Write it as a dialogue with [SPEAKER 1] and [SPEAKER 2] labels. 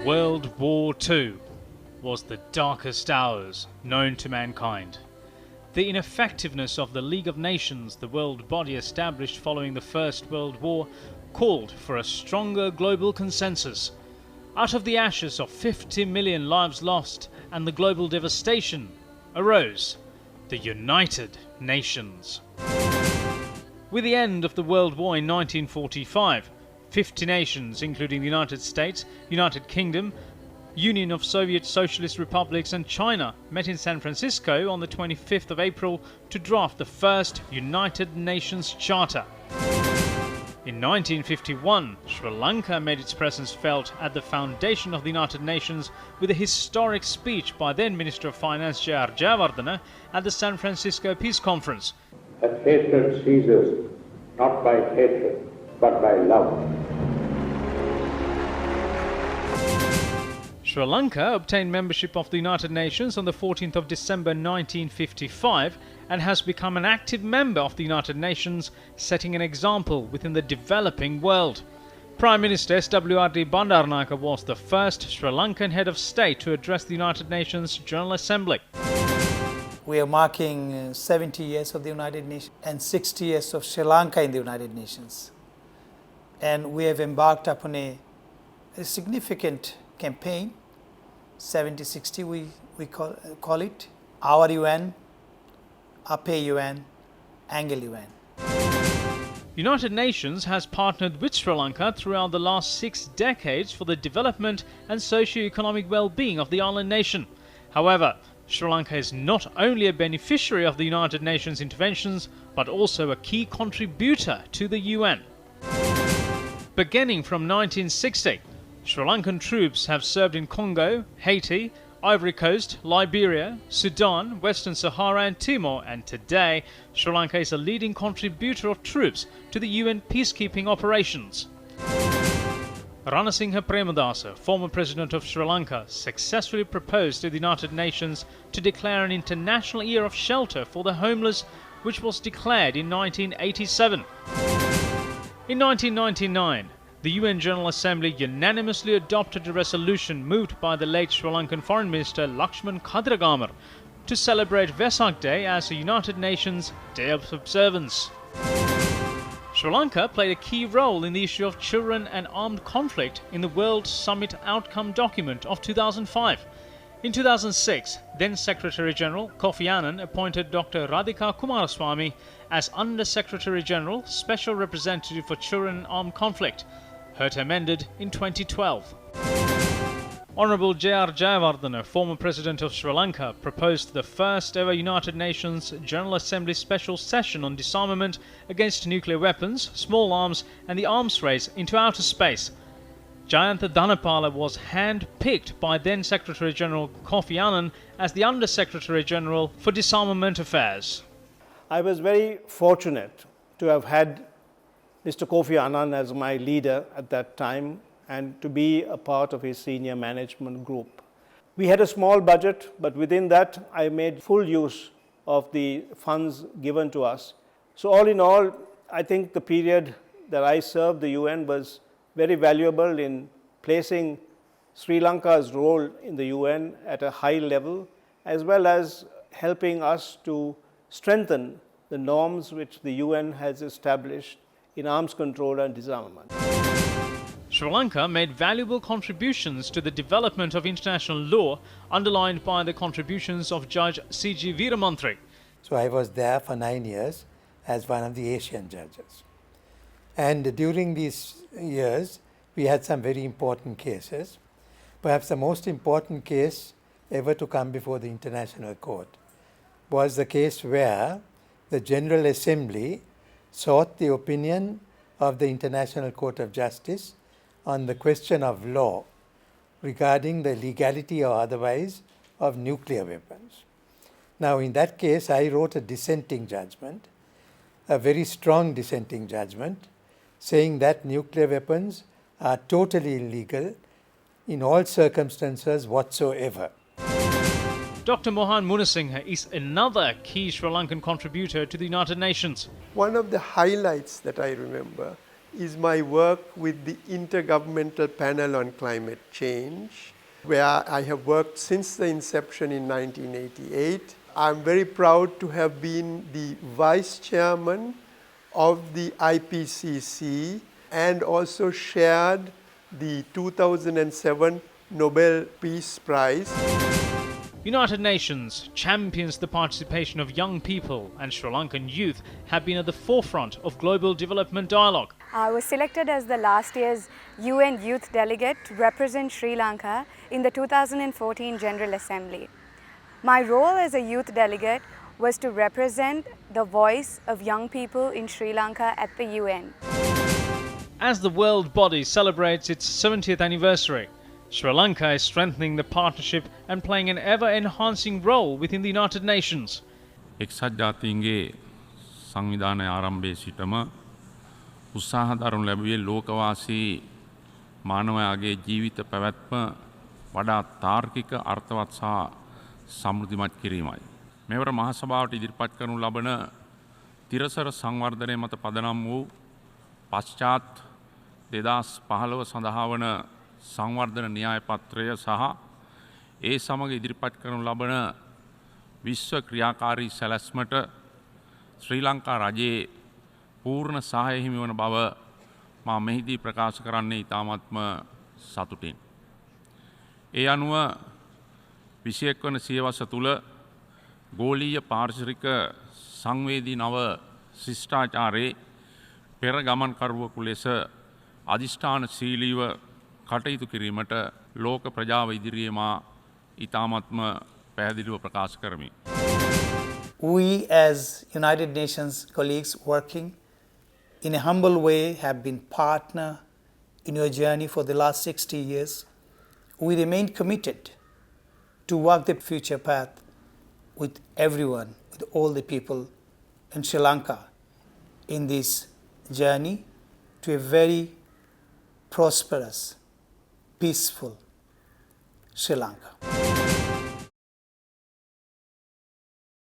[SPEAKER 1] World War II was the darkest hours known to mankind. The ineffectiveness of the League of Nations, the world body established following the First World War, called for a stronger global consensus. Out of the ashes of 50 million lives lost and the global devastation arose the United Nations. With the end of the World War in 1945, 50 nations, including the United States, United Kingdom, Union of Soviet Socialist Republics and China, met in San Francisco on the 25th of April to draft the first United Nations Charter. In 1951, Sri Lanka made its presence felt at the foundation of the United Nations with a historic speech by then Minister of Finance J.R. Jayawardena at the San Francisco Peace Conference.
[SPEAKER 2] That hatred ceases not by hatred, but by love.
[SPEAKER 1] Sri Lanka obtained membership of the United Nations on the 14th of December 1955 and has become an active member of the United Nations, setting an example within the developing world. Prime Minister S.W.R.D. Bandaranaike was the first Sri Lankan head of state to address the United Nations General Assembly.
[SPEAKER 3] We are marking 70 years of the United Nations and 60 years of Sri Lanka in the United Nations. And we have embarked upon a significant campaign, 70-60 we call it, Our UN, Apey UN, Engal UN.
[SPEAKER 1] United Nations has partnered with Sri Lanka throughout the last 6 decades for the development and socio-economic well-being of the island nation. However, Sri Lanka is not only a beneficiary of the United Nations interventions, but also a key contributor to the UN. Beginning from 1960, Sri Lankan troops have served in Congo, Haiti, Ivory Coast, Liberia, Sudan, Western Sahara and Timor, and today Sri Lanka is a leading contributor of troops to the UN peacekeeping operations. Ranasinghe Premadasa, former president of Sri Lanka, successfully proposed to the United Nations to declare an international year of shelter for the homeless, which was declared in 1987. In 1999, the UN General Assembly unanimously adopted a resolution moved by the late Sri Lankan Foreign Minister Lakshman Kadragamar to celebrate Vesak Day as a United Nations Day of Observance. Sri Lanka played a key role in the issue of children and armed conflict in the World Summit Outcome document of 2005. In 2006, then Secretary General Kofi Annan appointed Dr. Radhika Kumaraswamy as Under Secretary General, Special Representative for Children and Armed Conflict. Her term ended in 2012. Honorable J.R. Jayawardena, former President of Sri Lanka, proposed the first ever United Nations General Assembly special session on disarmament against nuclear weapons, small arms and the arms race into outer space. Jayantha Dhanapala was hand-picked by then Secretary General Kofi Annan as the Under Secretary General for Disarmament Affairs.
[SPEAKER 4] I was very fortunate to have had Mr. Kofi Annan as my leader at that time and to be a part of his senior management group. We had a small budget, but within that I made full use of the funds given to us. So all in all, I think the period that I served the UN was very valuable in placing Sri Lanka's role in the UN at a high level, as well as helping us to strengthen the norms which the UN has established in arms control and disarmament.
[SPEAKER 1] Sri Lanka made valuable contributions to the development of international law, underlined by the contributions of Judge C.G. Veeramantri.
[SPEAKER 5] So I was there for 9 years as one of the Asian judges. And during these years, we had some very important cases. Perhaps the most important case ever to come before the International Court was the case where the General Assembly sought the opinion of the International Court of Justice on the question of law regarding the legality or otherwise of nuclear weapons. Now, in that case, I wrote a dissenting judgment, a very strong dissenting judgment, saying that nuclear weapons are totally illegal in all circumstances whatsoever.
[SPEAKER 1] Dr. Mohan Munasinghe is another key Sri Lankan contributor to the United Nations.
[SPEAKER 6] One of the highlights that I remember is my work with the Intergovernmental Panel on Climate Change, where I have worked since the inception in 1988. I'm very proud to have been the vice chairman of the IPCC and also shared the 2007 Nobel Peace Prize.
[SPEAKER 1] United Nations champions the participation of young people, and Sri Lankan youth have been at the forefront of global development dialogue.
[SPEAKER 7] I was selected as the last year's UN Youth Delegate to represent Sri Lanka in the 2014 General Assembly. My role as a youth delegate was to represent the voice of young people in Sri Lanka at the UN.
[SPEAKER 1] As the world body celebrates its 70th anniversary, Sri Lanka is strengthening the partnership and playing an ever-enhancing role within the United Nations.
[SPEAKER 8] එක්සත් ජාතීන්ගේ සංවිධානය ආරම්භයේ සිටම උත්සාහ දරනු ලැබුවේ ලෝකවාසී මානවයාගේ ජීවිත පැවැත්ම වඩා තාර්කික අර්ථවත් සහ සමෘද්ධිමත් කිරීමයි. මෙවර මහ සභාවට ඉදිරිපත් කරනු ලබන තිරසර සංවර්ධනය මත පදනම් වූ පශ්චාත් 2015 සඳහා වන සංවර්ධන න්‍යාය පත්‍රය සහ ඒ සමග ඉදිරිපත් කරනු ලබන විශ්ව ක්‍රියාකාරී සැලැස්මට ශ්‍රී ලංකා රජයේ පූර්ණ සහාය හිමි වන බව මා මෙහිදී ප්‍රකාශ කරන්නේ ඉතාමත්ම සතුටින්. ඒ අනුව 21 වන සියවස තුළ ගෝලීය පාරිසරික සංවේදී නව ශිෂ්ටාචාරයේ පෙර ගමන්කරුවෙකු ලෙස අධිෂ්ඨානශීලීව කටයුතු කිරීමට ලෝක ප්‍රජාව ඉදිරියේ මා ඉතාමත්ම පැහැදිලිව ප්‍රකාශ කරමි.
[SPEAKER 3] We as United Nations colleagues working in a humble way have been partner in your journey for the last 60 years. We remain committed to walk the future path with everyone, with all the people in Sri Lanka in this journey to a very prosperous, peaceful Sri Lanka.